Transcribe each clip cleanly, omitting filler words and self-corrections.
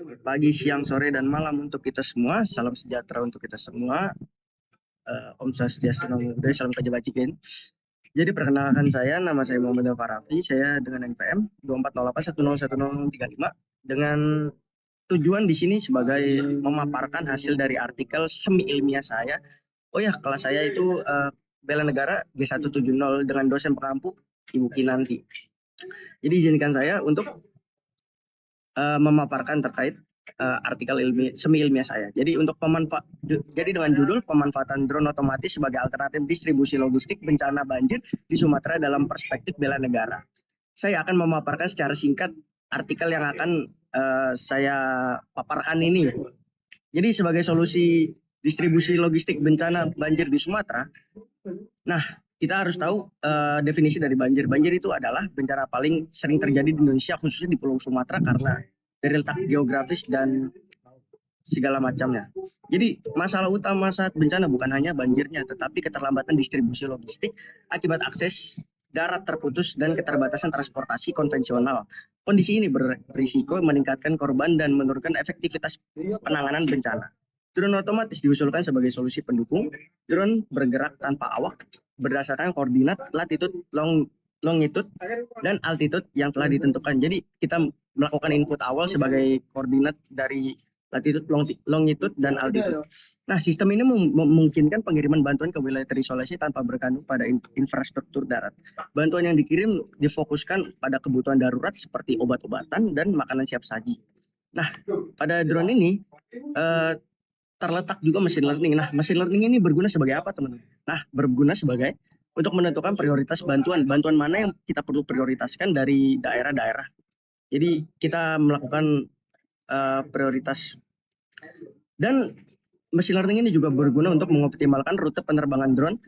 Pagi, siang, sore, dan malam untuk kita semua. Salam sejahtera untuk kita semua. Om Swastiastu, Namo Buddhaya, salam kebajikan. Jadi perkenalkan saya, nama saya Muhammad Farafi. Saya dengan NPM 2408101035 dengan tujuan di sini sebagai memaparkan hasil dari artikel semi ilmiah saya. Oh ya, kelas saya itu bela negara G170 dengan dosen pengampu Ibu Kinanti. Jadi izinkan saya untuk memaparkan terkait artikel semi ilmiah saya. Jadi dengan judul pemanfaatan drone otomatis sebagai alternatif distribusi logistik bencana banjir di Sumatera dalam perspektif bela negara. Saya akan memaparkan secara singkat artikel yang akan saya paparkan ini. Jadi sebagai solusi distribusi logistik bencana banjir di Sumatera, nah kita harus tahu definisi dari banjir. Banjir itu adalah bencana paling sering terjadi di Indonesia, khususnya di Pulau Sumatera karena dari letak geografis dan segala macamnya. Jadi masalah utama saat bencana bukan hanya banjirnya, tetapi keterlambatan distribusi logistik akibat akses darat terputus dan keterbatasan transportasi konvensional. Kondisi ini berisiko meningkatkan korban dan menurunkan efektivitas penanganan bencana. Drone otomatis diusulkan sebagai solusi pendukung. Drone bergerak tanpa awak berdasarkan koordinat latitude, longitude, dan altitude yang telah ditentukan. Jadi kita melakukan input awal sebagai koordinat dari latitude, longitude, dan altitude. Nah, sistem ini memungkinkan pengiriman bantuan ke wilayah terisolasi tanpa bergantung pada infrastruktur darat. Bantuan yang dikirim difokuskan pada kebutuhan darurat seperti obat-obatan dan makanan siap saji. Nah, pada drone ini terletak juga mesin learning. Nah, mesin learning ini berguna sebagai apa, teman-teman? Nah, berguna sebagai untuk menentukan prioritas bantuan mana yang kita perlu prioritaskan dari daerah-daerah. Jadi kita melakukan prioritas, dan mesin learning ini juga berguna untuk mengoptimalkan rute penerbangan drone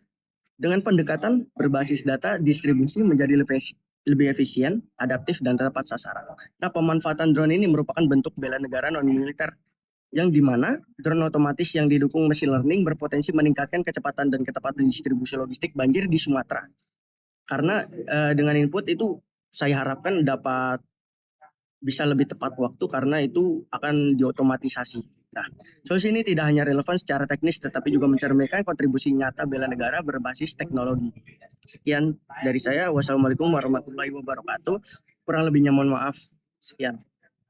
dengan pendekatan berbasis data distribusi menjadi lebih efisien, adaptif, dan tepat sasaran. Nah, pemanfaatan drone ini merupakan bentuk bela negara non-militer yang dimana drone otomatis yang didukung machine learning berpotensi meningkatkan kecepatan dan ketepatan distribusi logistik banjir di Sumatera. Karena dengan input itu saya harapkan dapat bisa lebih tepat waktu karena itu akan diotomatisasi. Nah, solusi ini tidak hanya relevan secara teknis tetapi juga mencerminkan kontribusi nyata bela negara berbasis teknologi. Sekian dari saya. Wassalamualaikum warahmatullahi wabarakatuh. Kurang lebihnya mohon maaf. Sekian.